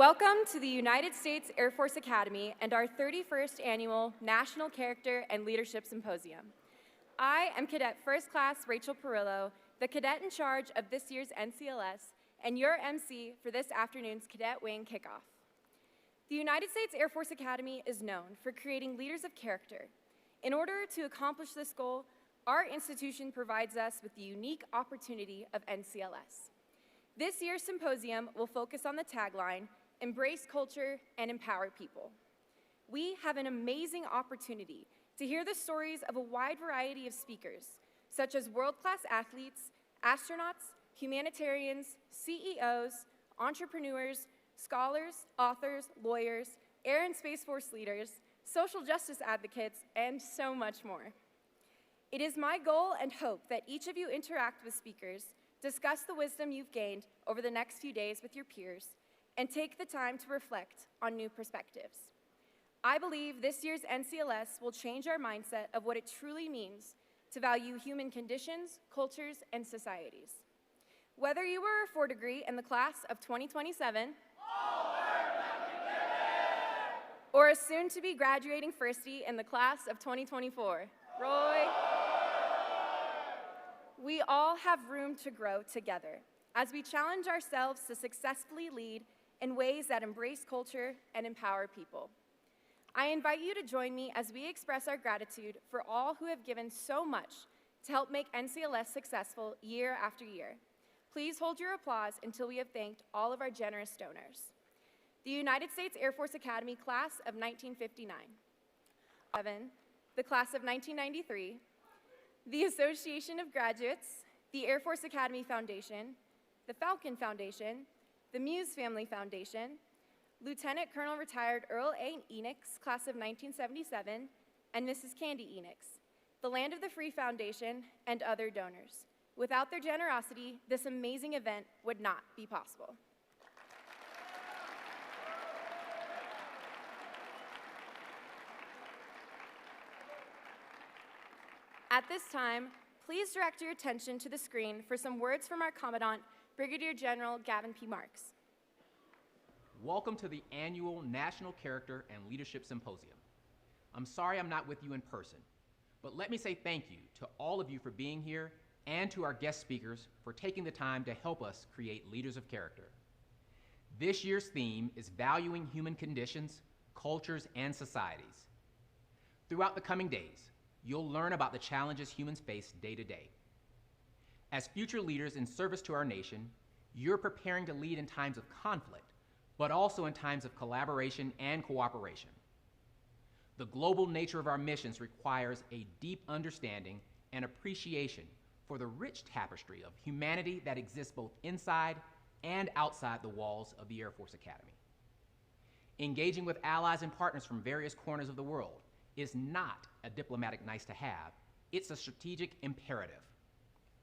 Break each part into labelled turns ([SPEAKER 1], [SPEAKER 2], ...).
[SPEAKER 1] Welcome to the United States Air Force Academy and our 31st Annual National Character and Leadership Symposium. I am Cadet First Class Rachel Perillo, the cadet in charge of this year's NCLS and your MC for this afternoon's Cadet Wing Kickoff. The United States Air Force Academy is known for creating leaders of character. In order to accomplish this goal, our institution provides us with the unique opportunity of NCLS. This year's symposium will focus on the tagline, "Embrace culture and empower people." We have an amazing opportunity to hear the stories of a wide variety of speakers, such as world-class athletes, astronauts, humanitarians, CEOs, entrepreneurs, scholars, authors, lawyers, Air and Space Force leaders, social justice advocates, and so much more. It is my goal and hope that each of you interact with speakers, discuss the wisdom you've gained over the next few days with your peers, and take the time to reflect on new perspectives. I believe this year's NCLS will change our mindset of what it truly means to value human conditions, cultures, and societies. Whether you were a 4 degree in the class of 2027, or a soon-to-be graduating firstie in the class of 2024, Roy, we all have room to grow together as we challenge ourselves to successfully lead in ways that embrace culture and empower people. I invite you to join me as we express our gratitude for all who have given so much to help make NCLS successful year after year. Please hold your applause until we have thanked all of our generous donors. The United States Air Force Academy class of 1959, the class of 1993, the Association of Graduates, the Air Force Academy Foundation, the Falcon Foundation, the Muse Family Foundation, Lieutenant Colonel Retired Earl A. 𝐒𝐚𝐫𝐿𝐵, class of 1977, and Mrs. Candy 𝐒𝐚𝐫𝐿𝐵, the Land of the Free Foundation, and other donors. Without their generosity, this amazing event would not be possible. At this time, please direct your attention to the screen for some words from our Commandant, Brigadier General Gavin P. Marks.
[SPEAKER 2] Welcome to the annual National Character and Leadership Symposium. I'm sorry I'm not with you in person, but let me say thank you to all of you for being here and to our guest speakers for taking the time to help us create leaders of character. This year's theme is valuing human conditions, cultures, and societies. Throughout the coming days, you'll learn about the challenges humans face day to day. As future leaders in service to our nation, you're preparing to lead in times of conflict, but also in times of collaboration and cooperation. The global nature of our missions requires a deep understanding and appreciation for the rich tapestry of humanity that exists both inside and outside the walls of the Air Force Academy. Engaging with allies and partners from various corners of the world is not a diplomatic nice-to-have, it's a strategic imperative.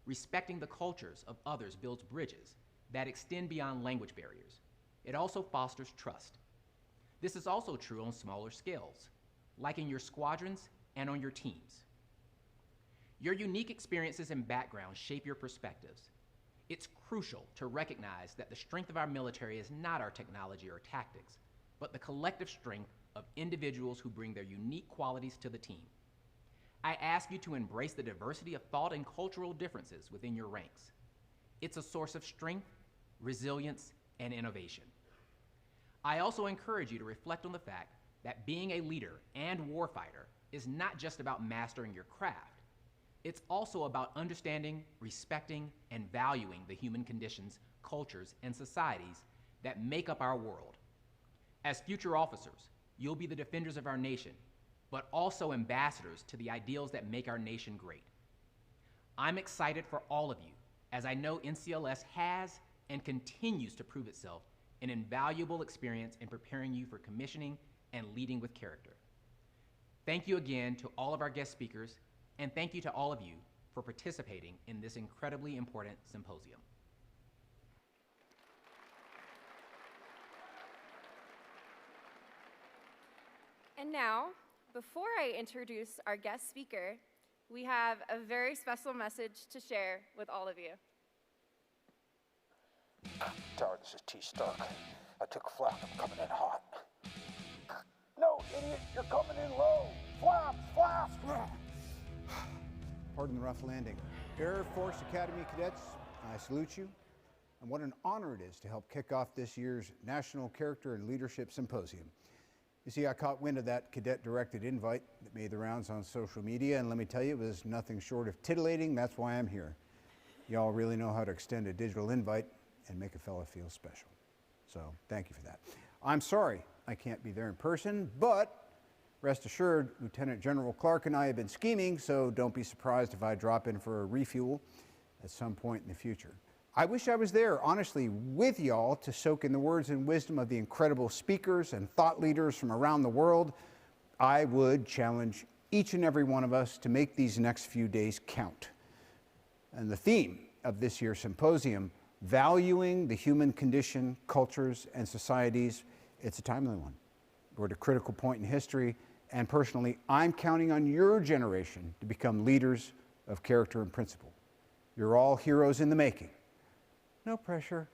[SPEAKER 2] Respecting the cultures of others builds bridges that extend beyond language barriers. It also fosters trust. This is also true on smaller scales, like in your squadrons and on your teams. Your unique experiences and backgrounds shape your perspectives. It's crucial to recognize that the strength of our military is not our technology or tactics, but the collective strength of individuals who bring their unique qualities to the team. I ask you to embrace the diversity of thought and cultural differences within your ranks. It's a source of strength, resilience, and innovation. I also encourage you to reflect on the fact that being a leader and warfighter is not just about mastering your craft. It's also about understanding, respecting, and valuing the human conditions, cultures, and societies that make up our world. As future officers, you'll be the defenders of our nation, but also ambassadors to the ideals that make our nation great. I'm excited for all of you, as I know NCLS has and continues to prove itself an invaluable experience in preparing you for commissioning and leading with character. Thank you again to all of our guest speakers, and thank you to all of you for participating in this incredibly important symposium.
[SPEAKER 1] And now, before I introduce our guest speaker, we have a very special message to share with all of you.
[SPEAKER 3] Tower, this is T. Stark. I took flak, I'm coming in hot. No, idiot, you're coming in low. Flaps, flaps.
[SPEAKER 4] Pardon the rough landing. Air Force Academy cadets, I salute you. And what an honor it is to help kick off this year's National Character and Leadership Symposium. You see, I caught wind of that cadet-directed invite that made the rounds on social media, and let me tell you, it was nothing short of titillating. That's why I'm here. Y'all really know how to extend a digital invite and make a fella feel special. So thank you for that. I'm sorry I can't be there in person, but rest assured, Lieutenant General Clark and I have been scheming, so don't be surprised if I drop in for a refuel at some point in the future. I wish I was there, honestly, with y'all to soak in the words and wisdom of the incredible speakers and thought leaders from around the world. I would challenge each and every one of us to make these next few days count. And the theme of this year's symposium, valuing the human condition, cultures, and societies, it's a timely one. We're at a critical point in history, and personally, I'm counting on your generation to become leaders of character and principle. You're all heroes in the making. No pressure.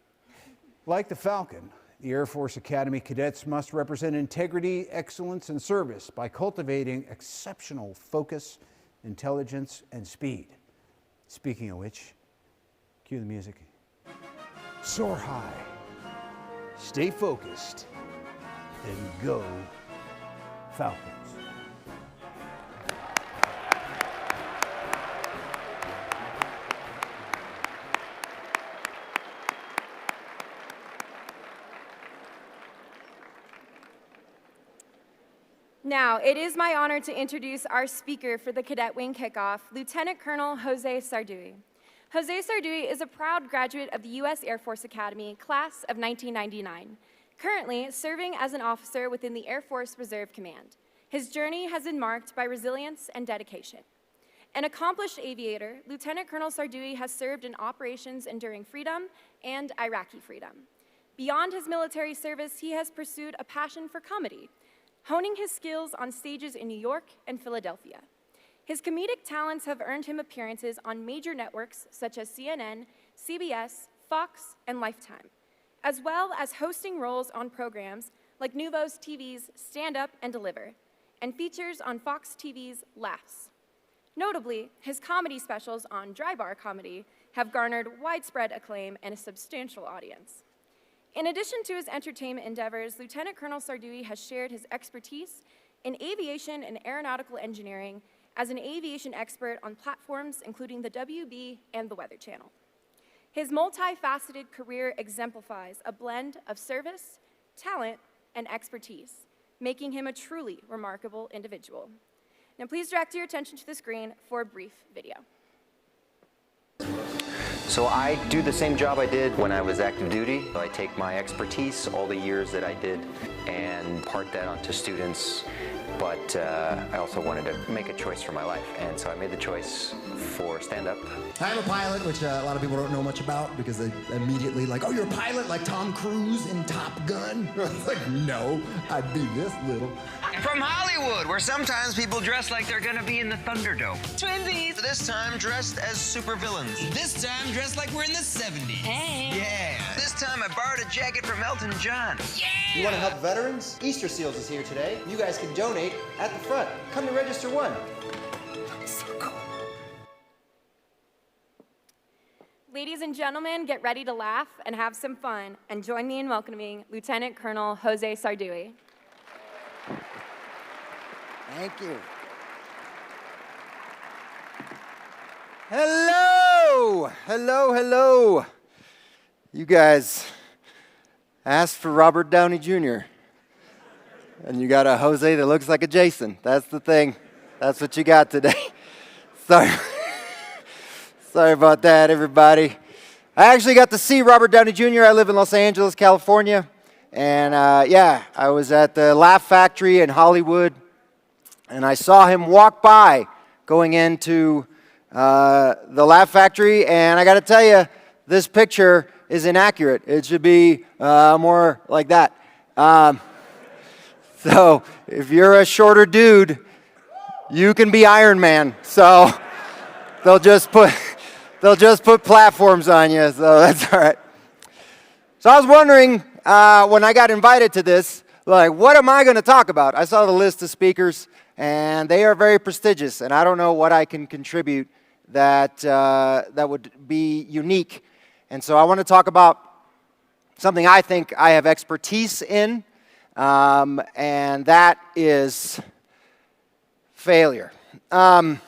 [SPEAKER 4] Like the Falcon, the Air Force Academy cadets must represent integrity, excellence, and service by cultivating exceptional focus, intelligence, and speed. Speaking of which, cue the music. Soar high, stay focused, and go Falcons.
[SPEAKER 1] Now, it is my honor to introduce our speaker for the Cadet Wing Kickoff, Lieutenant Colonel Jose Sarduy. Jose Sarduy is a proud graduate of the U.S. Air Force Academy, class of 1999, currently serving as an officer within the Air Force Reserve Command. His journey has been marked by resilience and dedication. An accomplished aviator, Lieutenant Colonel Sarduy has served in Operations Enduring Freedom and Iraqi Freedom. Beyond his military service, he has pursued a passion for comedy, honing his skills on stages in New York and Philadelphia. His comedic talents have earned him appearances on major networks such as CNN, CBS, Fox, and Lifetime, as well as hosting roles on programs like NUVO TV's Stand Up and Deliver, and features on Fox TV's Laughs. Notably, his comedy specials on Dry Bar Comedy have garnered widespread acclaim and a substantial audience. In addition to his entertainment endeavors, Lieutenant Colonel Sarduy has shared his expertise in aviation and aeronautical engineering as an aviation expert on platforms including the WB and the Weather Channel. His multifaceted career exemplifies a blend of service, talent, and expertise, making him a truly remarkable individual. Now please direct your attention to the screen for a brief video.
[SPEAKER 5] So I do the same job I did when I was active duty. I take my expertise, all the years that I did, and impart that onto students. But I also wanted to make a choice for my life, and so I made the choice for stand-up.
[SPEAKER 6] I'm a pilot, which a lot of people don't know much about because they immediately like, oh, you're a pilot like Tom Cruise in Top Gun? I was like, no, I'd be this little.
[SPEAKER 7] From Hollywood, where sometimes people dress like they're gonna be in the Thunderdome. Twinsies! This time dressed as supervillains.
[SPEAKER 8] This time dressed like we're in the 70s.
[SPEAKER 7] Hey! Yeah! This time I borrowed a jacket from Elton John.
[SPEAKER 8] Yeah!
[SPEAKER 9] You want to help veterans? Easter Seals is here today. You guys can donate at the front. Come to register one.
[SPEAKER 8] So cool.
[SPEAKER 1] Ladies and gentlemen, get ready to laugh and have some fun, and join me in welcoming Lieutenant Colonel Jose Sarduy.
[SPEAKER 9] Thank you. Hello! Hello, hello. You guys asked for Robert Downey Jr. And you got a Jose that looks like a Jason. That's the thing. That's what you got today. Sorry. Sorry about that, everybody. I actually got to see Robert Downey Jr. I live in Los Angeles, California. And yeah, I was at the Laugh Factory in Hollywood. And I saw him walk by going into the Laugh Factory. And I got to tell you, this picture is inaccurate. It should be more like that. So if you're a shorter dude, you can be Iron Man. So they'll just put platforms on you. So that's all right. So I was wondering, when I got invited to this, like, what am I going to talk about? I saw the list of speakers, and they are very prestigious, and I don't know what I can contribute that would be unique. And so I want to talk about something I think I have expertise in, and that is failure. I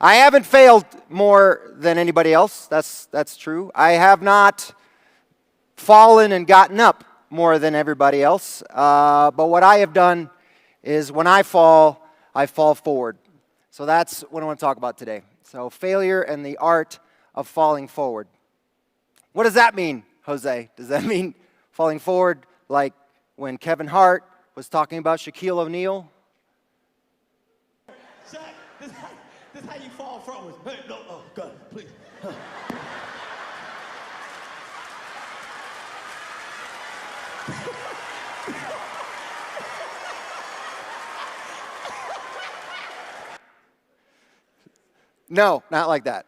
[SPEAKER 9] haven't failed more than anybody else. That's true. I have not fallen and gotten up more than everybody else. But what I have done is when I fall forward. So that's what I want to talk about today. So failure and the art of falling forward. What does that mean, Jose? Does that mean falling forward like when Kevin Hart was talking about Shaquille O'Neal?
[SPEAKER 3] Shaq, this is how you fall forward. Hey, no, oh, God, please. Huh.
[SPEAKER 9] No, not like that.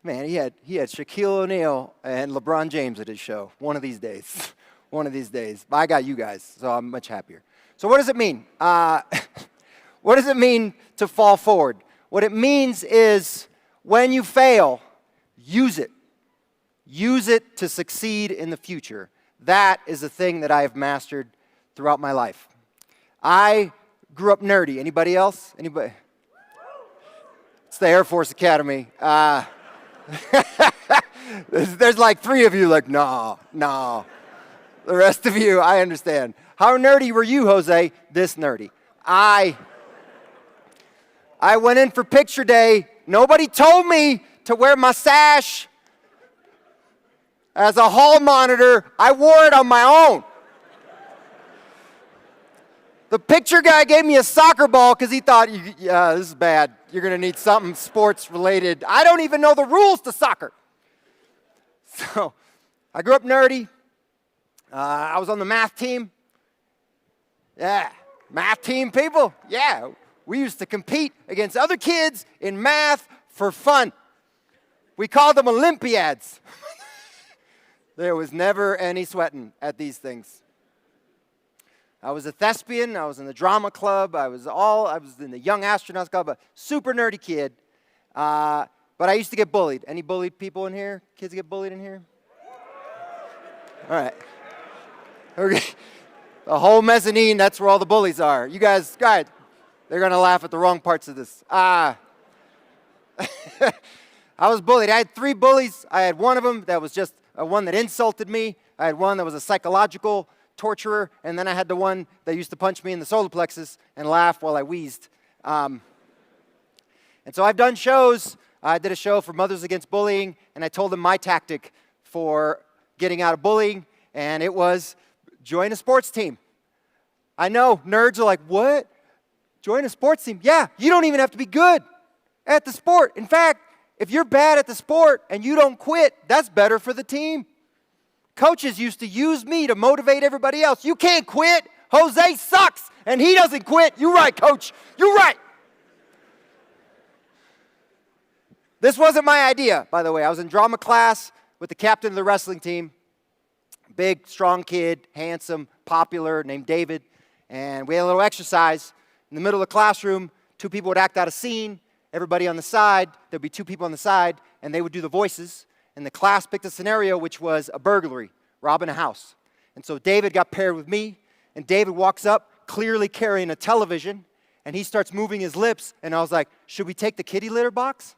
[SPEAKER 9] Man, he had Shaquille O'Neal and LeBron James at his show. One of these days. One of these days. But I got you guys, so I'm much happier. So what does it mean? What does it mean to fall forward? What it means is when you fail, use it. Use it to succeed in the future. That is a thing that I have mastered throughout my life. I grew up nerdy. Anybody else? Anybody? It's the Air Force Academy. There's like 3 of you like, no. The rest of you, I understand. How nerdy were you, Jose? This nerdy. I went in for picture day. Nobody told me to wear my sash as a hall monitor. I wore it on my own. The picture guy gave me a soccer ball because he thought, yeah, this is bad. You're going to need something sports related. I don't even know the rules to soccer. So I grew up nerdy. I was on the math team. Yeah, math team people. Yeah, we used to compete against other kids in math for fun. We called them Olympiads. There was never any sweating at these things. I was a thespian. I was in the drama club. I was in the Young Astronauts Club. A super nerdy kid. But I used to get bullied. Any bullied people in here? Kids get bullied in here? All right. Okay. The whole mezzanine, that's where all the bullies are. You guys, they're going to laugh at the wrong parts of this. I was bullied. I had 3 bullies. I had one of them that was just one that insulted me. I had one that was a psychological torturer, and then I had the one that used to punch me in the solar plexus and laugh while I wheezed. And so I've done shows. I did a show for Mothers Against Bullying, and I told them my tactic for getting out of bullying, and it was join a sports team. I know, nerds are like, what? Join a sports team? Yeah, you don't even have to be good at the sport. In fact, if you're bad at the sport and you don't quit, that's better for the team. Coaches used to use me to motivate everybody else. You can't quit. Jose sucks, and he doesn't quit. You're right, coach. You're right. This wasn't my idea, by the way. I was in drama class with the captain of the wrestling team. Big, strong kid, handsome, popular, named David. And we had a little exercise. In the middle of the classroom, 2 people would act out a scene. Everybody on the side, there'd be 2 people on the side, and they would do the voices. And the class picked a scenario which was a burglary, robbing a house. And so David got paired with me, and David walks up, clearly carrying a television, and he starts moving his lips, and I was like, should we take the kitty litter box?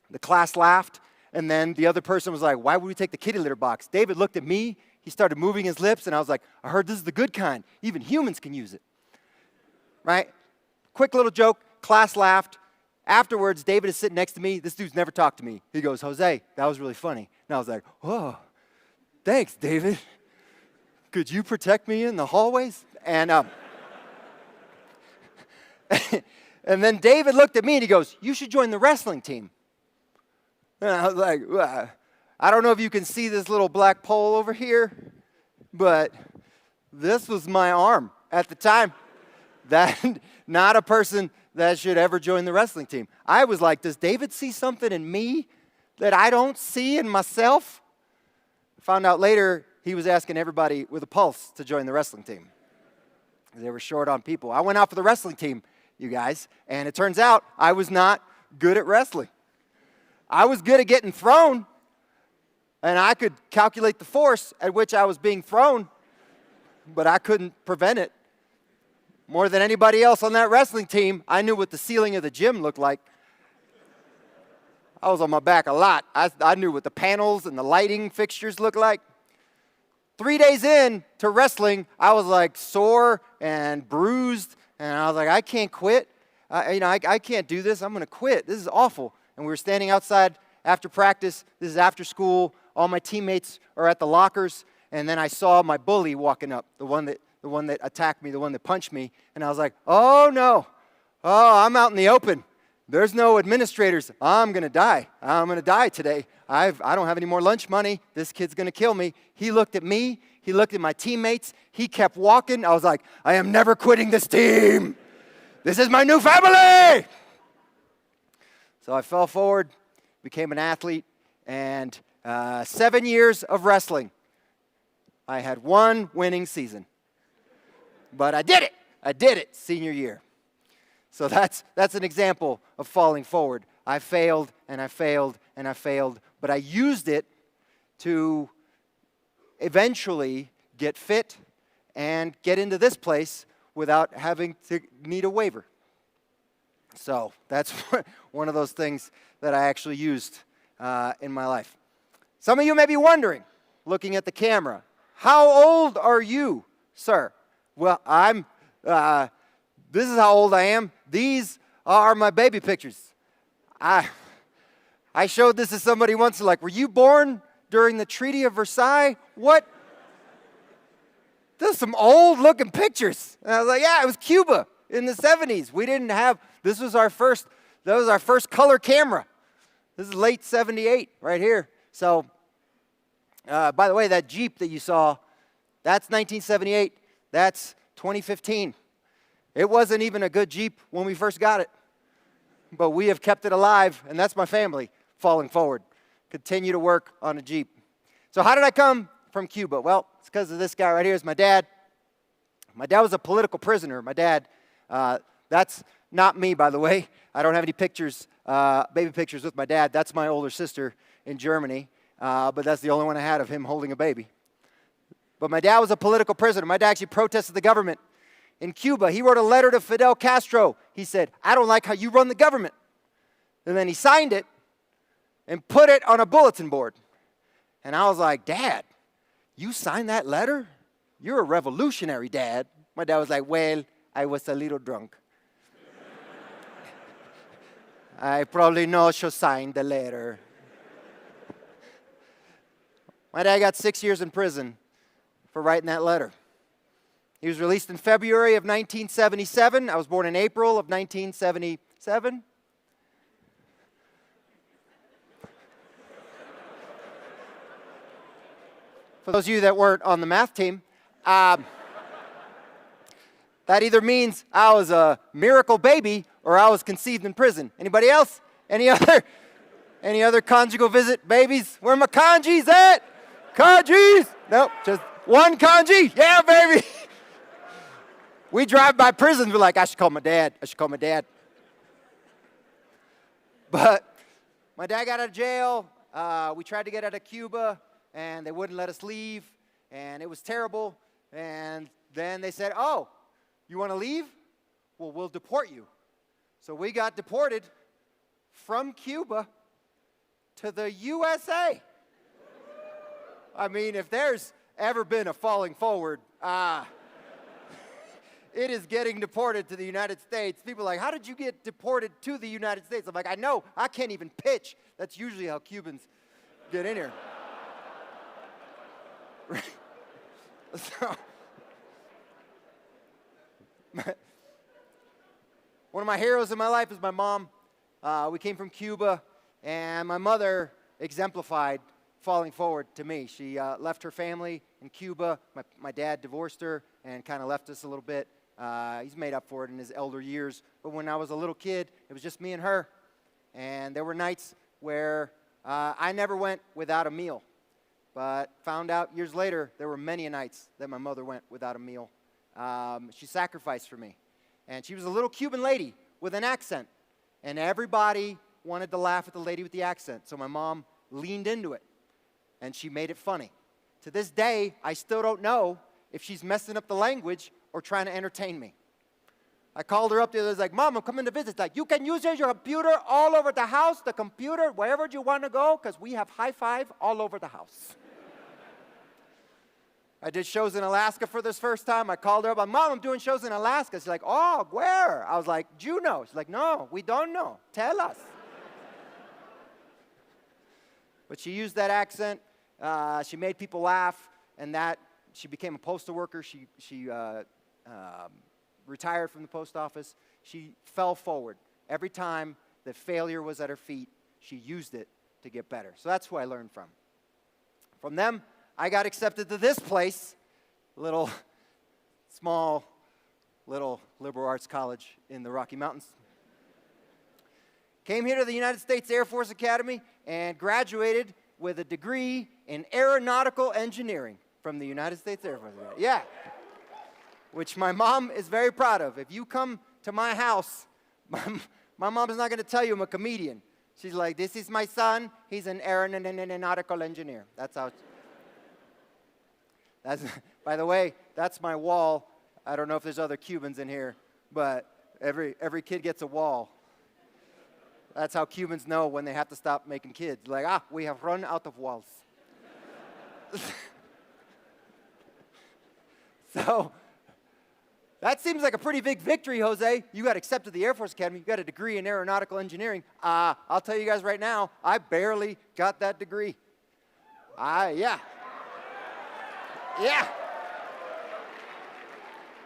[SPEAKER 9] The class laughed, and then the other person was like, why would we take the kitty litter box? David looked at me, he started moving his lips, and I was like, I heard this is the good kind. Even humans can use it. Right? Quick little joke, class laughed. Afterwards, David is sitting next to me. This dude's never talked to me. He goes, Jose, that was really funny. And I was like, oh, thanks, David. Could you protect me in the hallways? And and then David looked at me and he goes, you should join the wrestling team. And I was like, I don't know if you can see this little black pole over here, but this was my arm at the time. That not a person that should ever join the wrestling team. I was like, does David see something in me that I don't see in myself? Found out later he was asking everybody with a pulse to join the wrestling team. They were short on people. I went out for the wrestling team, you guys, and it turns out I was not good at wrestling. I was good at getting thrown, and I could calculate the force at which I was being thrown, but I couldn't prevent it. More than anybody else on that wrestling team, I knew what the ceiling of the gym looked like. I was on my back a lot. I knew what the panels and the lighting fixtures looked like. 3 days in to wrestling, I was like sore and bruised, and I was like, I can't quit. I can't do this. I'm going to quit. This is awful. And we were standing outside after practice. This is after school. All my teammates are at the lockers, and then I saw my bully walking up, the one that attacked me, the one that punched me, and I was like, oh no, I'm out in the open. There's no administrators. I'm going to die. I'm going to die today. I don't have any more lunch money. This kid's going to kill me. He looked at me. He looked at my teammates. He kept walking. I was like, I am never quitting this team. This is my new family. So I fell forward, became an athlete, and 7 years of wrestling. I had one winning season. But I did it. I did it senior year. So that's an example of falling forward. I failed, and I failed, and I failed, but I used it to eventually get fit and get into this place without having to need a waiver. So that's one of those things that I actually used in my life. Some of you may be wondering, looking at the camera, how old are you, sir? Well, this is how old I am. These are my baby pictures. I showed this to somebody once, like, were you born during the Treaty of Versailles? What? There's some old-looking pictures. And I was like, yeah, it was Cuba in the 70s. We didn't have, that was our first color camera. This is late 78 right here. So, by the way, that Jeep that you saw, that's 1978. That's 2015. It wasn't even a good Jeep when we first got it, but we have kept it alive, and that's my family falling forward. Continue to work on a Jeep. So how did I come from Cuba? Well, it's because of this guy right here. Is my dad. My dad was a political prisoner. My dad, that's not me, by the way. I don't have any pictures, baby pictures with my dad. That's my older sister in Germany, but that's the only one I had of him holding a baby. But my dad was a political prisoner. My dad actually protested the government in Cuba. He wrote a letter to Fidel Castro. He said, I don't like how you run the government. And then he signed it and put it on a bulletin board. And I was like, Dad, you signed that letter? You're a revolutionary, Dad. My dad was like, well, I was a little drunk. I probably not should sign the letter. My dad got 6 years in prison for writing that letter. He was released in February of 1977. I was born in April of 1977. For those of you that weren't on the math team, that either means I was a miracle baby or I was conceived in prison. Anybody else? Any other conjugal visit babies? Where my kanjis at? Kanjis? Nope, just one kanji. Yeah, baby. We drive by prisons, we're like, I should call my dad. I should call my dad. But my dad got out of jail. We tried to get out of Cuba, and they wouldn't let us leave, and it was terrible. And then they said, oh, you want to leave? Well, we'll deport you. So we got deported from Cuba to the USA. I mean, if there's ever been a falling forward, it is getting deported to the United States. People are like, how did you get deported to the United States? I'm like, I know, I can't even pitch. That's usually how Cubans get in here. So, one of my heroes in my life is my mom. We came from Cuba, and my mother exemplified falling forward to me. She left her family in Cuba. My dad divorced her and kind of left us a little bit. He's made up for it in his elder years. But when I was a little kid, it was just me and her. And there were nights where I never went without a meal. but found out years later there were many nights that my mother went without a meal. She sacrificed for me. And she was a little Cuban lady with an accent. And everybody wanted to laugh at the lady with the accent. So my mom leaned into it. And she made it funny. To this day, I still don't know if she's messing up the language or trying to entertain me. I called her up the other day, I was like, Mom, I'm coming to visit. Like, you can use your computer all over the house, the computer, wherever you want to go, because we have high five all over the house. I did shows in Alaska for this first time. I called her up, I'm like, Mom, I'm doing shows in Alaska. She's like, oh, where? I was like, Juneau. She's like, no, we don't know. Tell us. But she used that accent. She made people laugh, and that she became a postal worker. She retired from the post office. She fell forward. Every time that failure was at her feet, she used it to get better. So that's who I learned from. From them, I got accepted to this place, small liberal arts college in the Rocky Mountains. Came here to the United States Air Force Academy and graduated with a degree in aeronautical engineering from the United States Air Force Academy. Yeah. Which my mom is very proud of. If you come to my house, my mom is not going to tell you I'm a comedian. She's like, this is my son. He's an aeronautical engineer. That's how. By the way, that's my wall. I don't know if there's other Cubans in here, but every kid gets a wall. That's how Cubans know when they have to stop making kids. Like, we have run out of walls. So, that seems like a pretty big victory, Jose. You got accepted to the Air Force Academy. You got a degree in aeronautical engineering. I'll tell you guys right now, I barely got that degree. Yeah.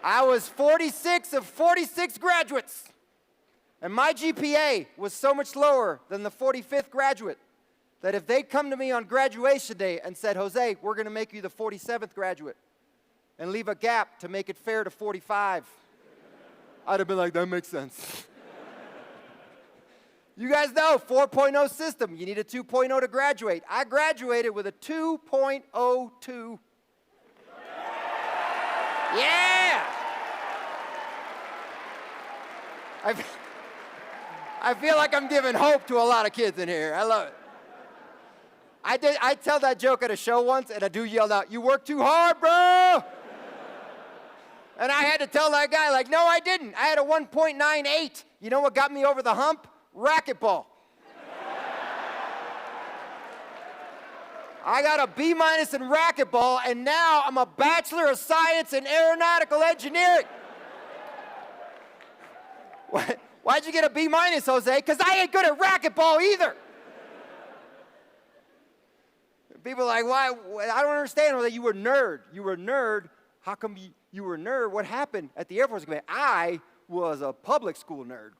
[SPEAKER 9] I was 46 of 46 graduates. And my GPA was so much lower than the 45th graduate that if they'd come to me on graduation day and said, Jose, we're going to make you the 47th graduate and leave a gap to make it fair to 45, I'd have been like, that makes sense. You guys know, 4.0 system, you need a 2.0 to graduate. I graduated with a 2.02. Yeah! I feel like I'm giving hope to a lot of kids in here. I love it. I tell that joke at a show once, and a dude yelled out, you work too hard, bro! And I had to tell that guy, like, no, I didn't. I had a 1.98. You know what got me over the hump? Racquetball. I got a B- in racquetball, and now I'm a Bachelor of Science in Aeronautical Engineering. Why'd you get a B-, Jose? Because I ain't good at racquetball either. People are like, why? I don't understand, Jose. You were a nerd. You were a nerd. How come you were a nerd? What happened at the Air Force Academy? I was a public school nerd.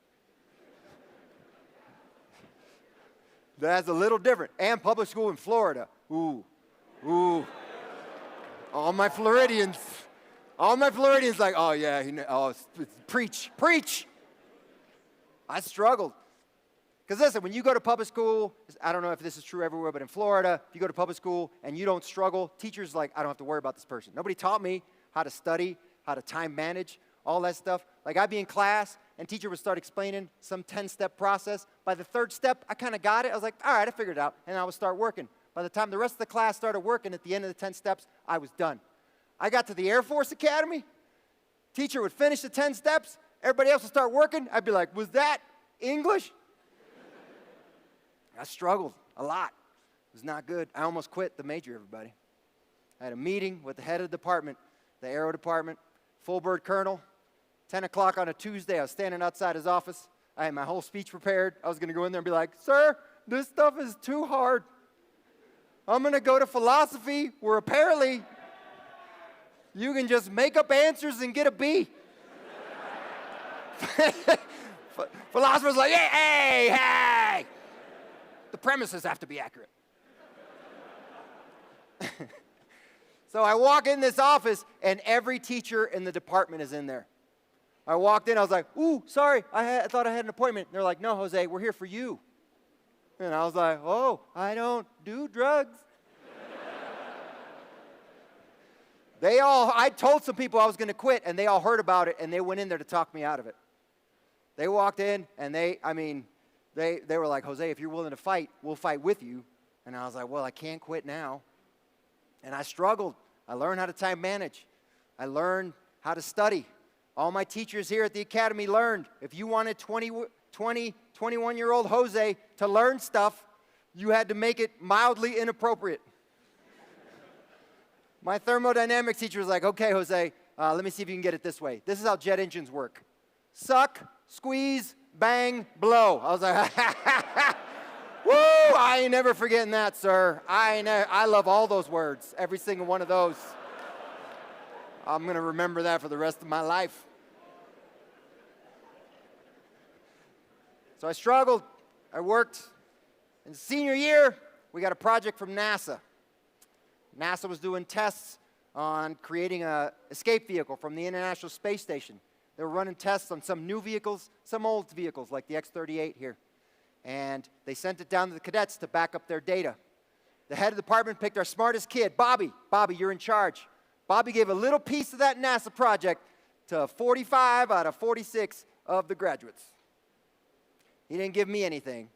[SPEAKER 9] That's a little different. And public school in Florida. Ooh. All my Floridians like, oh yeah, preach. I struggled. Because listen, when you go to public school, I don't know if this is true everywhere, but in Florida, if you go to public school and you don't struggle, teachers like, I don't have to worry about this person. Nobody taught me how to study, how to time manage, all that stuff. Like I'd be in class and teacher would start explaining some 10-step process. By the third step, I kind of got it. I was like, all right, I figured it out. And I would start working. By the time the rest of the class started working at the end of the 10 steps, I was done. I got to the Air Force Academy. Teacher would finish the 10 steps. Everybody else would start working. I'd be like, was that English? I struggled a lot. It was not good. I almost quit the major, everybody. I had a meeting with the head of the department, the aero department, full bird colonel. 10 o'clock on a Tuesday, I was standing outside his office. I had my whole speech prepared. I was going to go in there and be like, sir, this stuff is too hard. I'm going to go to philosophy where apparently you can just make up answers and get a B. Philosopher's like, hey. The premises have to be accurate. So I walk in this office, and every teacher in the department is in there. I walked in, I was like, ooh, sorry, I thought I had an appointment. They're like, no, Jose, we're here for you. And I was like, oh, I don't do drugs. I told some people I was going to quit, and they all heard about it, and they went in there to talk me out of it. They walked in, and they were like, Jose, if you're willing to fight, we'll fight with you. And I was like, well, I can't quit now. And I struggled. I learned how to time manage. I learned how to study. All my teachers here at the academy learned. If you wanted 21-year-old Jose to learn stuff, you had to make it mildly inappropriate. My thermodynamics teacher was like, okay, Jose, let me see if you can get it this way. This is how jet engines work. Suck, squeeze, bang, blow. I was like, woo, I ain't never forgetting that, sir. I love all those words, every single one of those. I'm going to remember that for the rest of my life. So I struggled. I worked. In senior year, we got a project from NASA. NASA was doing tests on creating an escape vehicle from the International Space Station. They were running tests on some new vehicles, some old vehicles like the X-38 here. And they sent it down to the cadets to back up their data. The head of the department picked our smartest kid, Bobby. Bobby, you're in charge. Bobby gave a little piece of that NASA project to 45 out of 46 of the graduates. He didn't give me anything.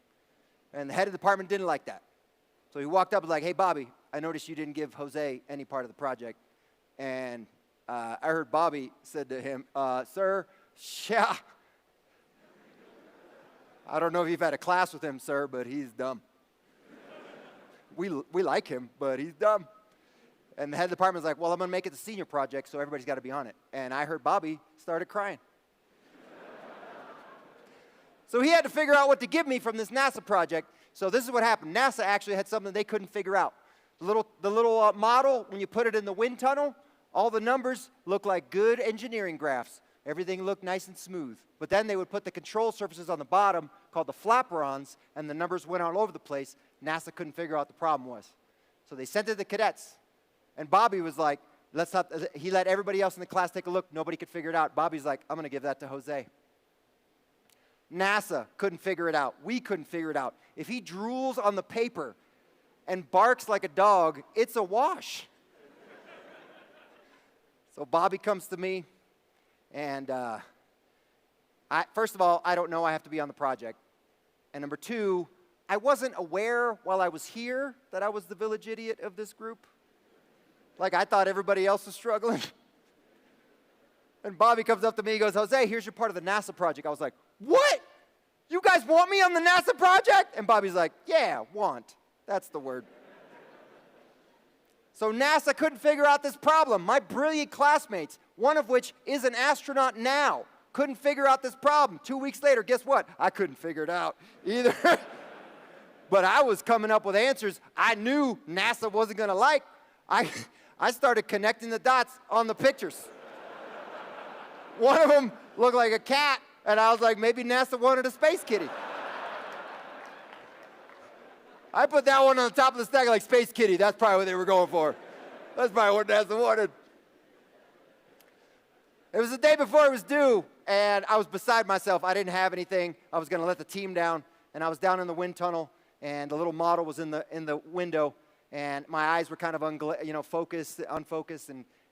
[SPEAKER 9] And the head of the department didn't like that. So he walked up and was like, hey, Bobby, I noticed you didn't give Jose any part of the project. And I heard Bobby said to him, sir, yeah. I don't know if you've had a class with him, sir, but he's dumb. We like him, but he's dumb. And the head of the department was like, well, I'm going to make it the senior project, so everybody's got to be on it. And I heard Bobby started crying. So he had to figure out what to give me from this NASA project. So this is what happened. NASA actually had something they couldn't figure out. The little model, when you put it in the wind tunnel, all the numbers look like good engineering graphs. Everything looked nice and smooth. But then they would put the control surfaces on the bottom called the flaperons, and the numbers went all over the place. NASA couldn't figure out what the problem was. So they sent it to the cadets. And Bobby was like, he let everybody else in the class take a look. Nobody could figure it out. Bobby's like, I'm going to give that to Jose. NASA couldn't figure it out. We couldn't figure it out. If he drools on the paper and barks like a dog, it's a wash. So Bobby comes to me, and first of all, I don't know I have to be on the project. And number two, I wasn't aware while I was here that I was the village idiot of this group. Like, I thought everybody else was struggling. And Bobby comes up to me, he goes, Jose, here's your part of the NASA project. I was like, what? You guys want me on the NASA project? And Bobby's like, yeah, want. That's the word. So NASA couldn't figure out this problem. My brilliant classmates, one of which is an astronaut now, couldn't figure out this problem. 2 weeks later, guess what? I couldn't figure it out either. But I was coming up with answers I knew NASA wasn't going to like. I started connecting the dots on the pictures. One of them looked like a cat, and I was like, maybe NASA wanted a space kitty. I put that one on the top of the stack like Space Kitty. That's probably what they were going for. That's probably what NASA wanted. It was the day before it was due, and I was beside myself. I didn't have anything. I was going to let the team down, and I was down in the wind tunnel, and the little model was in the window, and my eyes were kind of unfocused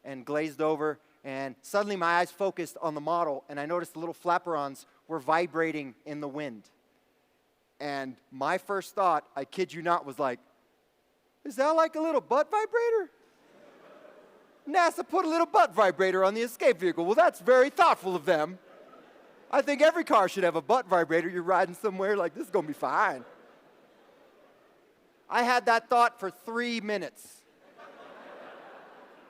[SPEAKER 9] and glazed over, and suddenly my eyes focused on the model, and I noticed the little flaperons were vibrating in the wind. And my first thought, I kid you not, was like, is that like a little butt vibrator? NASA put a little butt vibrator on the escape vehicle. Well, that's very thoughtful of them. I think every car should have a butt vibrator. You're riding somewhere like, this is going to be fine. I had that thought for 3 minutes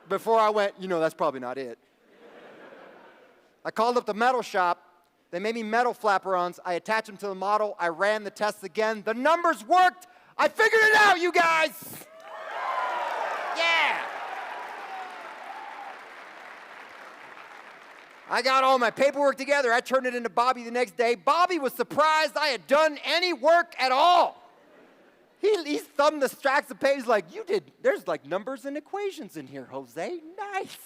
[SPEAKER 9] before I went, that's probably not it. I called up the metal shop. They made me metal flaperons. I attached them to the model. I ran the tests again. The numbers worked. I figured it out, you guys. Yeah. I got all my paperwork together. I turned it into Bobby the next day. Bobby was surprised I had done any work at all. He thumbed the stacks of pages like, there's like numbers and equations in here, Jose. Nice.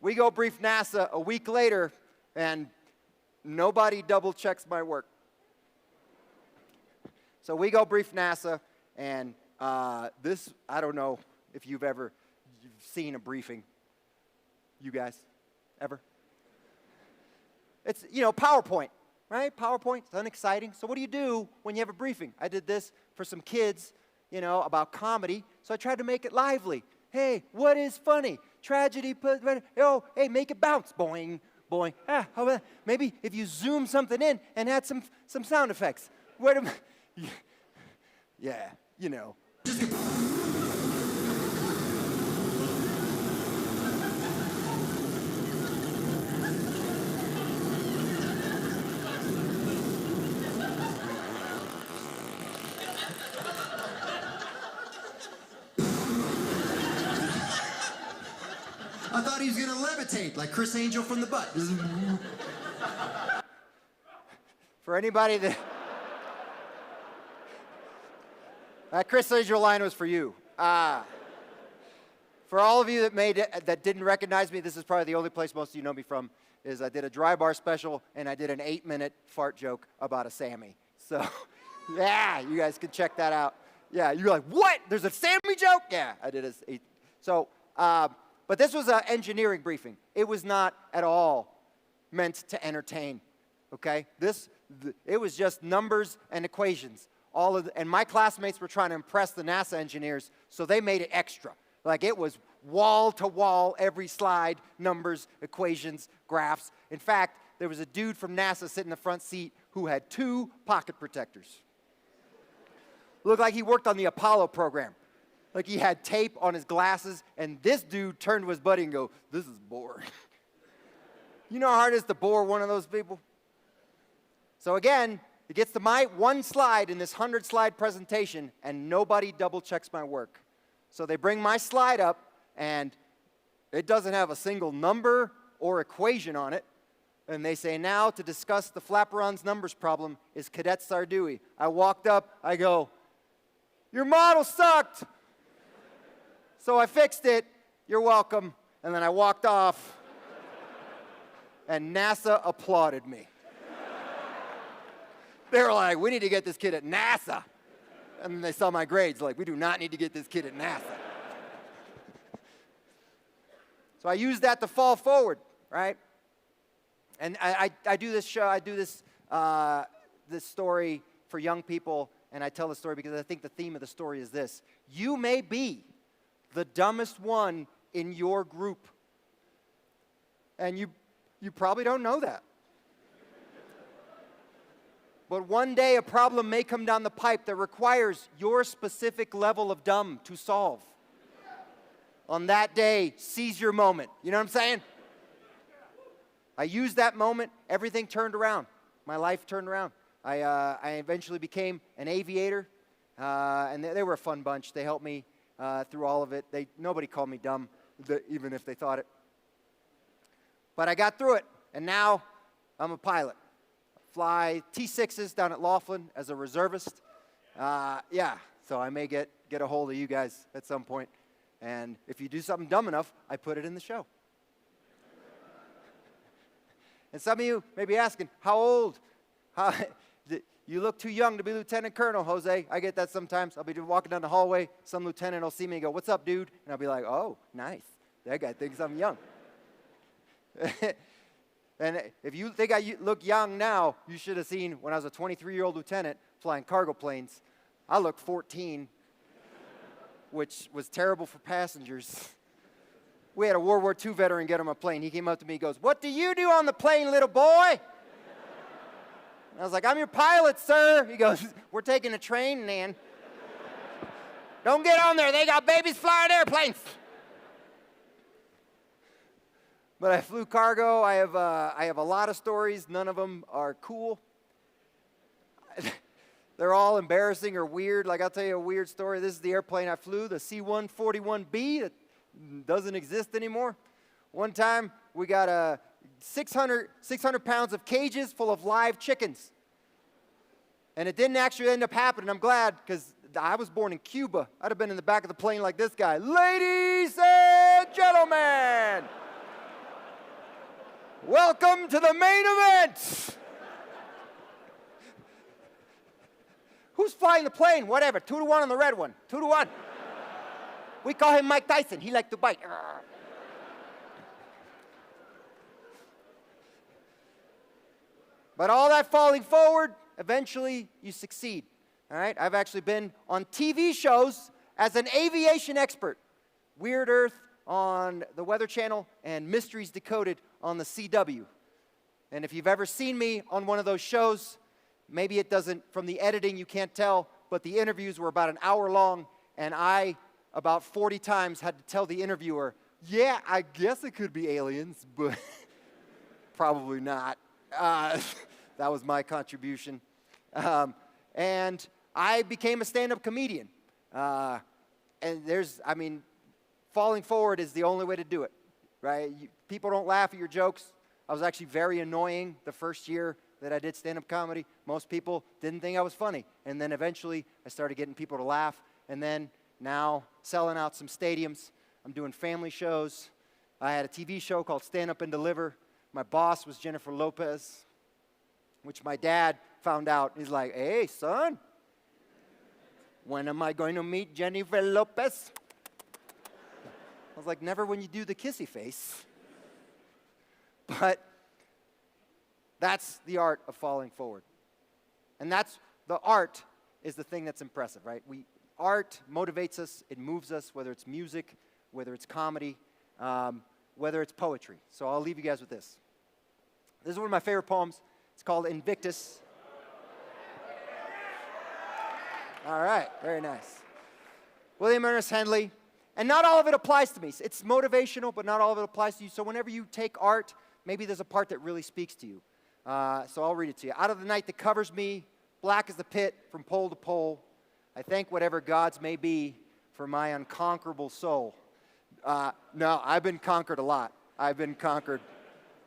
[SPEAKER 9] We go brief NASA a week later, and nobody double checks my work. So we go brief NASA, and I don't know if you've ever you've seen a briefing. You guys, ever? It's, PowerPoint, right? PowerPoint, it's unexciting. So what do you do when you have a briefing? I did this for some kids, about comedy. So I tried to make it lively. Hey, what is funny? Tragedy, hey, make it bounce. Boing, boing. How about that? Maybe if you zoom something in and add some sound effects. Yeah,
[SPEAKER 6] I thought he was gonna levitate like Chris Angel from the butt.
[SPEAKER 9] For anybody that Chris Angel line was for you. For all of you that didn't recognize me, this is probably the only place most of you know me from, is I did a dry bar special and I did an 8-minute fart joke about a Sammy. So, yeah, you guys can check that out. Yeah, you're like, what? There's a Sammy joke? Yeah, I did a. So, but this was an engineering briefing. It was not at all meant to entertain, okay? It was just numbers and equations. And my classmates were trying to impress the NASA engineers, so they made it extra. Like it was wall to wall, every slide, numbers, equations, graphs. In fact, there was a dude from NASA sitting in the front seat who had 2 pocket protectors. Looked like he worked on the Apollo program. Like he had tape on his glasses, and this dude turned to his buddy and go, "This is boring." You know how hard it is to bore one of those people? So again, it gets to my one slide in this 100-slide presentation, and nobody double-checks my work. So they bring my slide up, and it doesn't have a single number or equation on it. And they say, now to discuss the flaperon's numbers problem is Cadet Sarduy. I walked up, I go, "Your model sucked." So I fixed it. You're welcome. And then I walked off, and NASA applauded me. They were like, "We need to get this kid at NASA." And then they saw my grades, like, "We do not need to get this kid at NASA." So I used that to fall forward, right? And I do this show, I do this story for young people, and I tell the story because I think the theme of the story is this. You may be the dumbest one in your group, and you probably don't know that. But one day a problem may come down the pipe that requires your specific level of dumb to solve. On that day, seize your moment. You know what I'm saying? I used that moment, everything turned around. My life turned around. I eventually became an aviator, and they were a fun bunch. They helped me through all of it. Nobody called me dumb, even if they thought it. But I got through it, and now I'm a pilot. Fly T6s down at Laughlin as a reservist. So I may get a hold of you guys at some point. And if you do something dumb enough, I put it in the show. And some of you may be asking, how old? You look too young to be Lieutenant Colonel, Jose. I get that sometimes. I'll be walking down the hallway. Some lieutenant will see me and go, "What's up, dude?" And I'll be like, "Oh, nice. That guy thinks I'm young." And if you think I look young now, you should have seen when I was a 23-year-old lieutenant flying cargo planes. I looked 14, which was terrible for passengers. We had a World War II veteran get on a plane. He came up to me and goes, "What do you do on the plane, little boy?" And I was like, "I'm your pilot, sir." He goes, "We're taking a train, man. Don't get on there. They got babies flying airplanes." But I flew cargo. I have a lot of stories. None of them are cool. They're all embarrassing or weird. Like, I'll tell you a weird story. This is the airplane I flew, the C-141B that doesn't exist anymore. One time, we got 600 pounds of cages full of live chickens. And it didn't actually end up happening. I'm glad, because I was born in Cuba. I'd have been in the back of the plane like this guy. "Ladies and gentlemen, welcome to the main event." Who's flying the plane? Whatever. 2-1 on the red one. 2-1. We call him Mike Tyson. He liked to bite. But all that falling forward, eventually you succeed. All right? I've actually been on TV shows as an aviation expert. Weird Earth on the Weather Channel and Mysteries Decoded on the CW. And if you've ever seen me on one of those shows, maybe it doesn't, from the editing you can't tell, but the interviews were about an hour long, and I, about 40 times, had to tell the interviewer, yeah, I guess it could be aliens, but probably not. That was my contribution. And I became a stand-up comedian. And falling forward is the only way to do it, right? People don't laugh at your jokes. I was actually very annoying the first year that I did stand-up comedy. Most people didn't think I was funny. And then eventually I started getting people to laugh. And then now selling out some stadiums. I'm doing family shows. I had a TV show called Stand Up and Deliver. My boss was Jennifer Lopez, which my dad found out. He's like, hey, son, when am I going to meet Jennifer Lopez? I was like, never when you do the kissy face. But that's the art of falling forward. And that's, the art is the thing that's impressive, right? Art motivates us, it moves us, whether it's music, whether it's comedy, whether it's poetry. So I'll leave you guys with this. This is one of my favorite poems. It's called Invictus. All right, very nice. William Ernest Henley. And not all of it applies to me. It's motivational, but not all of it applies to you. So whenever you take art, maybe there's a part that really speaks to you. So I'll read it to you. Out of the night that covers me, black as the pit from pole to pole, I thank whatever gods may be for my unconquerable soul. No, I've been conquered a lot. I've been conquered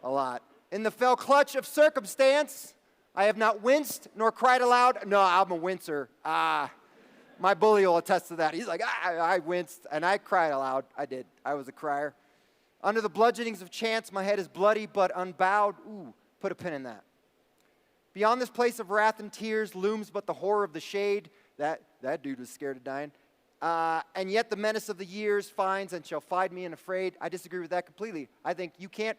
[SPEAKER 9] a lot. In the fell clutch of circumstance, I have not winced nor cried aloud. No, I'm a wincer. My bully will attest to that. He's like, I winced, and I cried aloud. I did. I was a crier. Under the bludgeonings of chance, my head is bloody but unbowed. Ooh, put a pin in that. Beyond this place of wrath and tears looms but the horror of the shade. That dude was scared of dying. And yet the menace of the years finds and shall find me unafraid. I disagree with that completely. I think you can't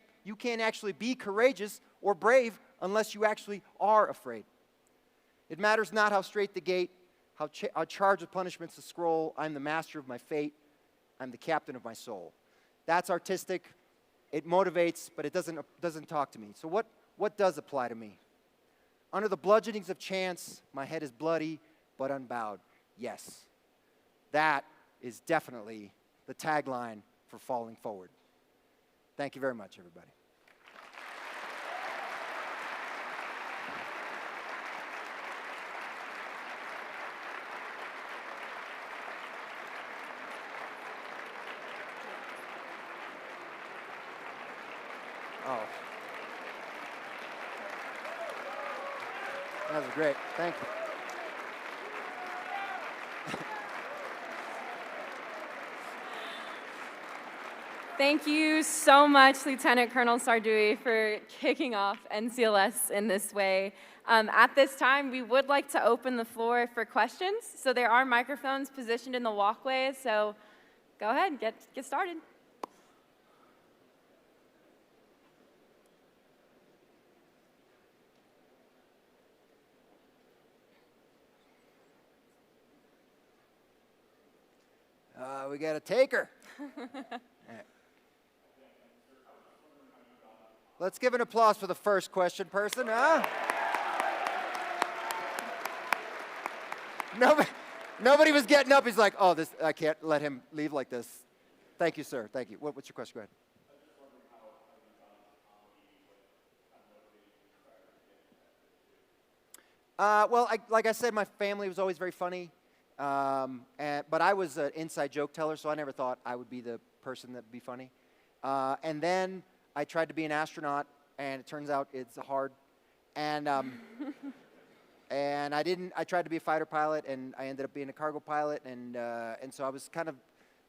[SPEAKER 9] actually be courageous or brave unless you actually are afraid. It matters not how straight the gate, how charged with punishments the scroll. I'm the master of my fate. I'm the captain of my soul. That's artistic. It motivates, but it doesn't talk to me. So what does apply to me? Under the bludgeonings of chance, my head is bloody but unbowed. Yes, that is definitely the tagline for falling forward. Thank you very much, everybody. Oh. That was great. Thank you.
[SPEAKER 1] Thank you so much, Lieutenant Colonel Sarduy, for kicking off NCLS in this way. At this time, we would like to open the floor for questions. So there are microphones positioned in the walkways, so go ahead, get started.
[SPEAKER 9] We got a taker. Right. Let's give an applause for the first question person, huh? Nobody was getting up. He's like, oh, I can't let him leave like this. Thank you, sir. Thank you. What's your question? Go ahead. Well, like I said, my family was always very funny. But I was an inside joke teller, so I never thought I would be the person that would be funny. And then I tried to be an astronaut, and it turns out it's hard. And and I tried to be a fighter pilot, and I ended up being a cargo pilot. And so I was kind of,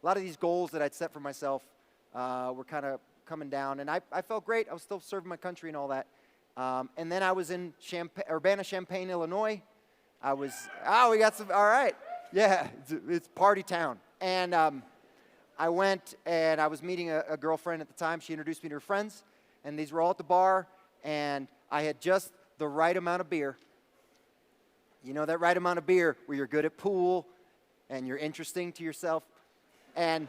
[SPEAKER 9] a lot of these goals that I'd set for myself were kind of coming down. And I felt great. I was still serving my country and all that. And then I was in Urbana-Champaign, Illinois. We got some, all right. Yeah, it's party town. And I went and I was meeting a girlfriend at the time. She introduced me to her friends, and these were all at the bar, and I had just the right amount of beer. You know that right amount of beer where you're good at pool and you're interesting to yourself? And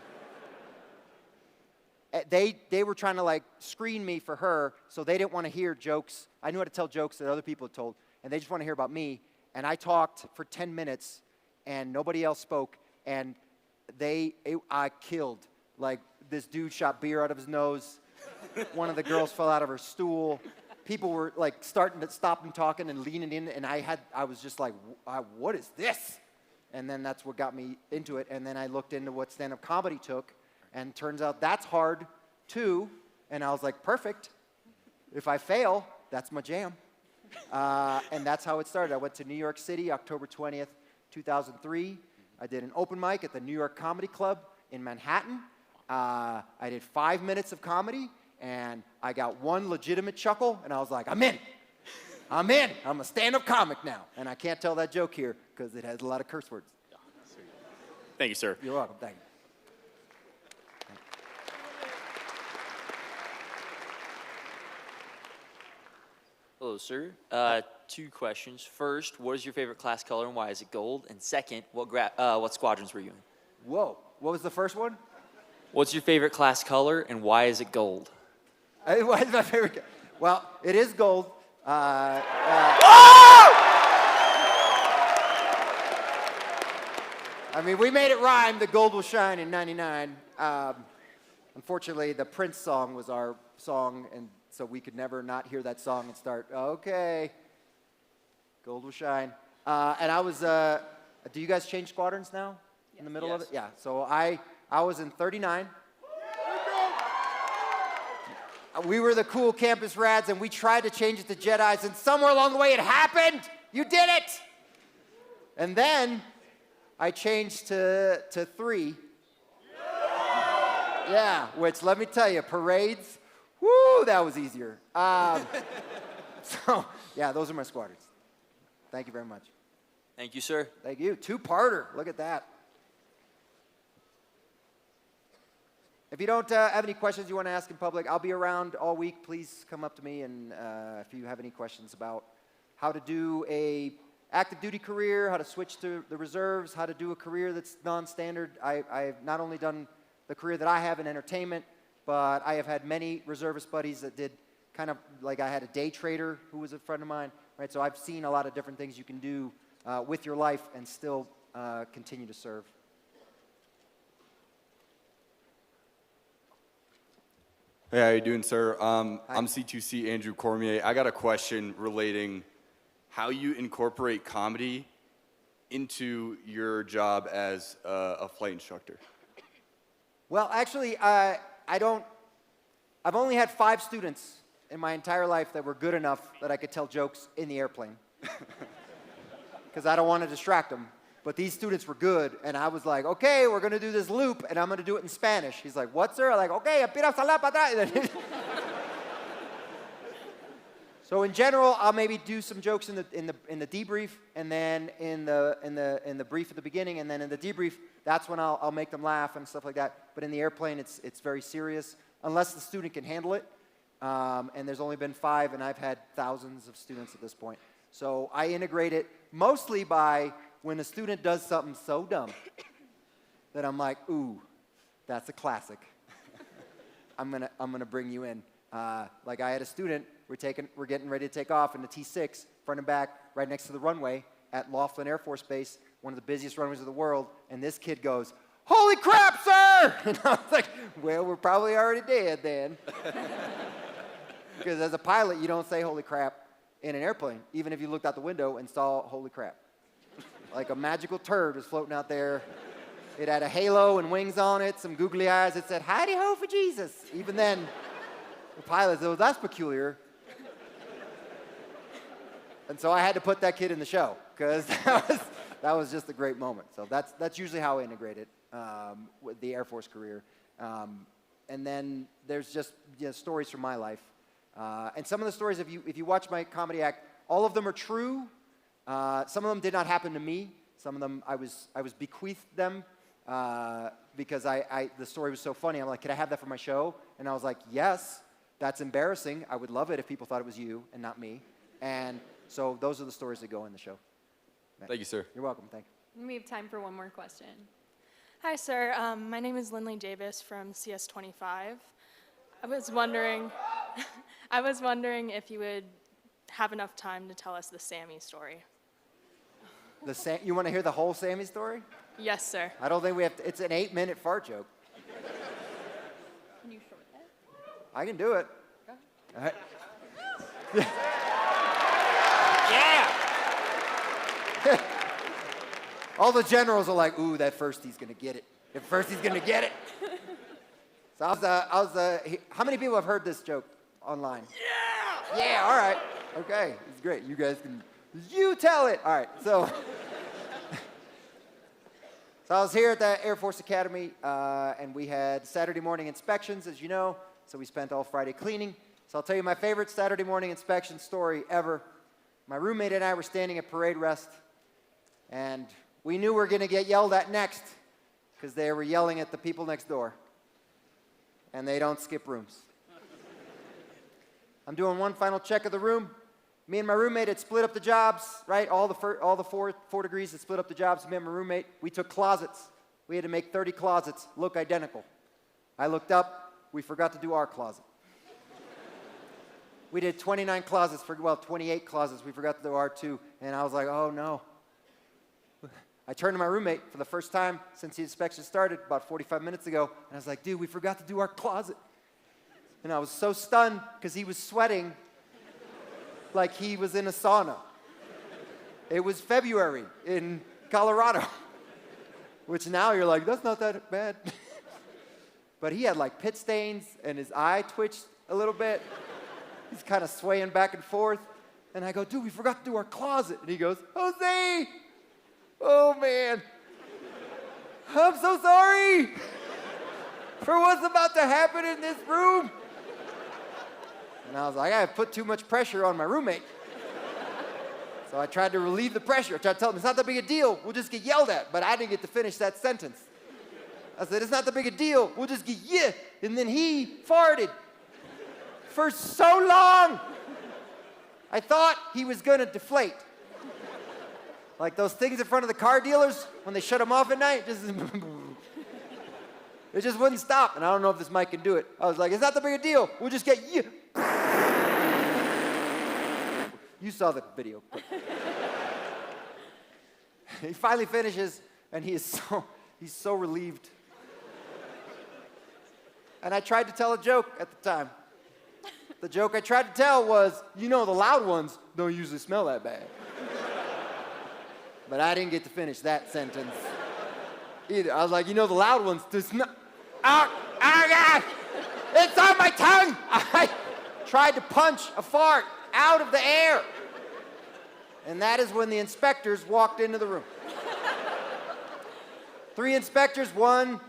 [SPEAKER 9] they were trying to like screen me for her, so they didn't want to hear jokes. I knew how to tell jokes that other people had told, and they just want to hear about me. And I talked for 10 minutes, and nobody else spoke, and I killed. Like, this dude shot beer out of his nose. One of the girls fell out of her stool. People were like starting to stop and talking and leaning in, and I was just like, what is this? And then that's what got me into it. And then I looked into what stand-up comedy took, and turns out that's hard too. And I was like, perfect. If I fail, that's my jam. And that's how it started. I went to New York City, October 20th, 2003. I did an open mic at the New York Comedy Club in Manhattan. I did 5 minutes of comedy, and I got one legitimate chuckle, and I was like, I'm in. I'm in. I'm a stand-up comic now. And I can't tell that joke here because it has a lot of curse words.
[SPEAKER 10] Thank you, sir.
[SPEAKER 9] You're welcome. Thank you.
[SPEAKER 11] Hello, sir. 2 questions. First, what is your favorite class color and why is it gold? And second, what squadrons were you in?
[SPEAKER 9] Whoa. What was the first one?
[SPEAKER 11] What's your favorite class color and why is it gold?
[SPEAKER 9] Why is my favorite? Well, it is gold. I mean, we made it rhyme. The gold will shine in '99. Unfortunately, the Prince song was our song, and so we could never not hear that song and start, okay, gold will shine. And I was, do you guys change squadrons now? Yes. In the middle of it? Yeah, so I was in 39. We were the cool campus rads, and we tried to change it to Jedis, and somewhere along the way it happened. You did it. And then I changed to 3. Yeah, which let me tell you, parades, woo, that was easier. So, yeah, those are my squadrons. Thank you very much.
[SPEAKER 11] Thank you, sir.
[SPEAKER 9] Thank you. 2-parter. Look at that. If you don't have any questions you want to ask in public, I'll be around all week. Please come up to me, and if you have any questions about how to do a active duty career, how to switch to the reserves, how to do a career that's non-standard. I've not only done the career that I have in entertainment, but I have had many reservist buddies that did kind of, like I had a day trader who was a friend of mine, right? So I've seen a lot of different things you can do with your life and still continue to serve.
[SPEAKER 10] Hey, how you doing, sir? I'm C2C Andrew Cormier. I got a question relating how you incorporate comedy into your job as a flight instructor.
[SPEAKER 9] Well, actually, I've only had 5 students in my entire life that were good enough that I could tell jokes in the airplane. Because I don't want to distract them. But these students were good, and I was like, okay, we're going to do this loop, and I'm going to do it in Spanish. He's like, what, sir? I'm like, okay, so in general, I'll maybe do some jokes in the debrief, and then in the brief at the beginning, and then in the debrief, that's when I'll make them laugh and stuff like that. But in the airplane, it's very serious, unless the student can handle it. And there's only been 5, and I've had thousands of students at this point. So I integrate it mostly by when a student does something so dumb that I'm like, ooh, that's a classic. I'm gonna bring you in. Like I had a student, we're getting ready to take off in the T6, front and back, right next to the runway at Laughlin Air Force Base, one of the busiest runways of the world, and this kid goes, holy crap, sir! And I was like, well, we're probably already dead then. Because as a pilot, you don't say holy crap in an airplane, even if you looked out the window and saw holy crap. Like a magical turd was floating out there. It had a halo and wings on it, some googly eyes. It said, hidey ho for Jesus. Even then, the pilot said, well, that's peculiar. And so I had to put that kid in the show, because that was just a great moment. So that's usually how I integrate it with the Air Force career. And then there's just stories from my life. And some of the stories, if you watch my comedy act, all of them are true. Some of them did not happen to me. Some of them I was bequeathed them because the story was so funny. I'm like, can I have that for my show? And I was like, yes, that's embarrassing. I would love it if people thought it was you and not me. And so those are the stories that go in the show.
[SPEAKER 10] Thank you, sir.
[SPEAKER 9] You're welcome. Thank you.
[SPEAKER 1] We have time for one more question.
[SPEAKER 12] Hi, sir. My name is Lindley Davis from CS25. I was wondering if you would have enough time to tell us the Sammy story.
[SPEAKER 9] You want to hear the whole Sammy story?
[SPEAKER 12] Yes, sir.
[SPEAKER 9] I don't think we have to. It's an 8-minute fart joke.
[SPEAKER 1] Can you short that?
[SPEAKER 9] I can do it. All right. Yeah! All the generals are like, ooh, that firstie's going to get it. If firstie's going to get it. So how many people have heard this joke online? Yeah! Yeah, all right. Okay, it's great. You guys you tell it. All right, so I was here at the Air Force Academy, and we had Saturday morning inspections, as you know, so we spent all Friday cleaning. So I'll tell you my favorite Saturday morning inspection story ever. My roommate and I were standing at parade rest, and we knew we were going to get yelled at next because they were yelling at the people next door, and they don't skip rooms. I'm doing one final check of the room. Me and my roommate had split up the jobs, right? All the four degrees had split up the jobs. Me and my roommate, we took closets. We had to make 30 closets look identical. I looked up. We forgot to do our closet. We did 28 closets. We forgot to do our too. And I was like, oh no. I turned to my roommate for the first time since the inspection started about 45 minutes ago. And I was like, dude, we forgot to do our closet. And I was so stunned because he was sweating like he was in a sauna. It was February in Colorado, which now you're like, that's not that bad. But he had like pit stains and his eye twitched a little bit. He's kind of swaying back and forth. And I go, dude, we forgot to do our closet. And he goes, Jose, oh man, I'm so sorry for what's about to happen in this room. And I was like, I put too much pressure on my roommate. So I tried to relieve the pressure. I tried to tell him, it's not that big a deal. We'll just get yelled at. But I didn't get to finish that sentence. I said, it's not that big a deal. We'll just get yeah. And then he farted for so long. I thought he was going to deflate. Like those things in front of the car dealers when they shut them off at night. It just wouldn't stop. And I don't know if this mic can do it. I was like, it's not that big a deal. We'll just get yeah. You saw the video. He finally finishes, and he's so relieved. And I tried to tell a joke at the time. The joke I tried to tell was, you know, the loud ones don't usually smell that bad. But I didn't get to finish that sentence either. I was like, you know, the loud ones do smell. Oh, God! It's on my tongue! I tried to punch a fart out of the air. And that is when the inspectors walked into the room. 3 inspectors, 1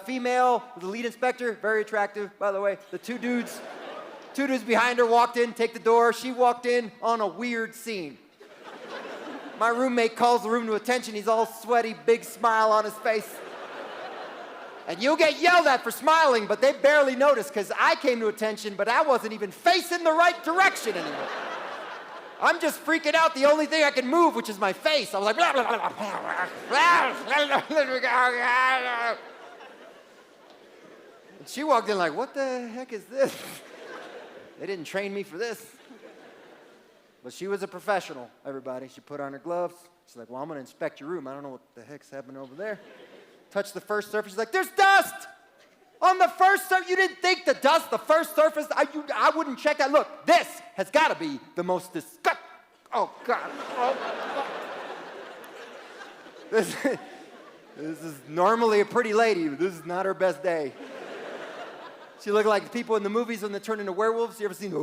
[SPEAKER 9] female, the lead inspector, very attractive, by the way. The 2 dudes behind her walked in, take the door. She walked in on a weird scene. My roommate calls the room to attention. He's all sweaty, big smile on his face. And you'll get yelled at for smiling, but they barely notice because I came to attention, but I wasn't even facing the right direction anymore. I'm just freaking out the only thing I can move, which is my face. I was like, blah, blah, blah, blah. And she walked in like, what the heck is this? They didn't train me for this. But she was a professional, everybody. She put on her gloves. She's like, well, I'm going to inspect your room. I don't know what the heck's happening over there. Touched the first surface. She's like, there's dust on the first surface. You didn't think the dust, the first surface, I wouldn't check that. Look, this has got to be the most disgusting. Oh, God. Oh. This is normally a pretty lady, but this is not her best day. She looked like the people in the movies when they turn into werewolves. You ever seen?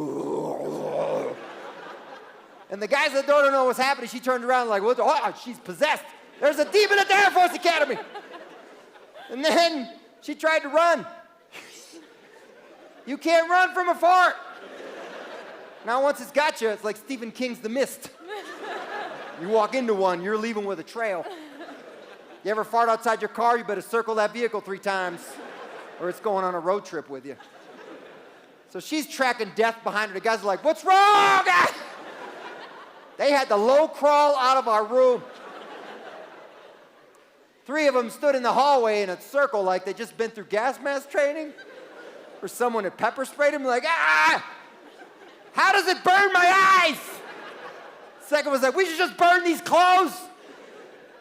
[SPEAKER 9] And the guys at the door don't know what's happening. She turned around like, what? Oh, she's possessed. There's a demon at the Air Force Academy. And then she tried to run. You can't run from a fart. Now once it's got you, it's like Stephen King's The Mist. You walk into one, you're leaving with a trail. You ever fart outside your car, you better circle that vehicle 3 times, or it's going on a road trip with you. So she's tracking death behind her. The guys are like, what's wrong? They had to low crawl out of our room. 3 of them stood in the hallway in a circle like they'd just been through gas mask training, or someone had pepper sprayed them, like, ah! How does it burn my eyes? Second was like, we should just burn these clothes.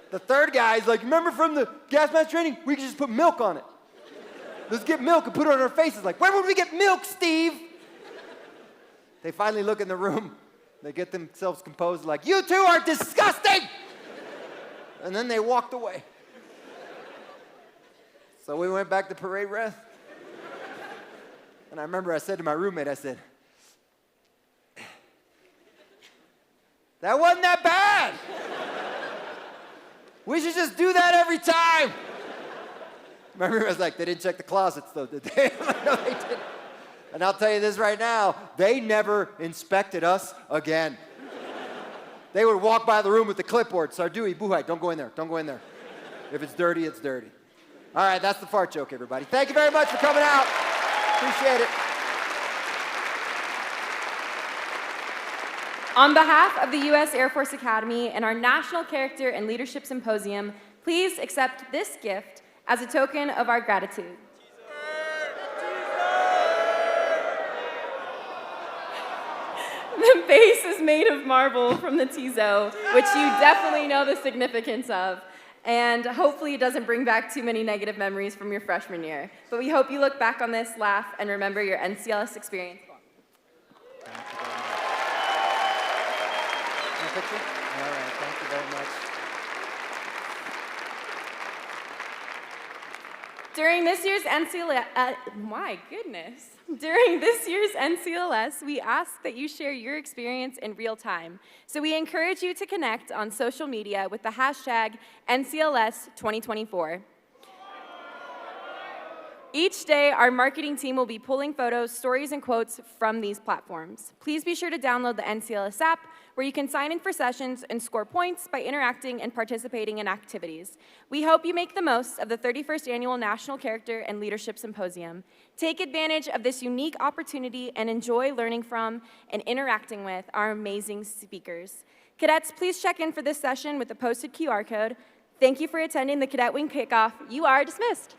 [SPEAKER 9] The third guy's like, remember from the gas mask training? We could just put milk on it. Let's get milk and put it on our faces. Like, where would we get milk, Steve? They finally look in the room. They get themselves composed like, you two are disgusting! And then they walked away. So we went back to parade rest. And I remember I said to my roommate, I said, that wasn't that bad. We should just do that every time. My roommate was like, they didn't check the closets though, did they? I'm like, no, they didn't. And I'll tell you this right now, they never inspected us again. They would walk by the room with the clipboard, Sarduy, 𝐒𝐚𝐫𝐢𝐧𝐠, don't go in there, don't go in there. If it's dirty, it's dirty. All right, that's the fart joke, everybody. Thank you very much for coming out. Appreciate it.
[SPEAKER 1] On behalf of the U.S. Air Force Academy and our National Character and Leadership Symposium, please accept this gift as a token of our gratitude. The base is made of marble from the 𝐒𝐚𝐫𝐲, which you definitely know the significance of, and hopefully it doesn't bring back too many negative memories from your freshman year. But we hope you look back on this, laugh, and remember your NCLS experience.
[SPEAKER 9] Picture? All right, thank you very much.
[SPEAKER 1] During this year's NCLS, we ask that you share your experience in real time. So we encourage you to connect on social media with the hashtag NCLS 2024. Each day, our marketing team will be pulling photos, stories, and quotes from these platforms. Please be sure to download the NCLS app, where you can sign in for sessions and score points by interacting and participating in activities. We hope you make the most of the 31st Annual National Character and Leadership Symposium. Take advantage of this unique opportunity and enjoy learning from and interacting with our amazing speakers. Cadets, please check in for this session with the posted QR code. Thank you for attending the Cadet Wing Kickoff. You are dismissed.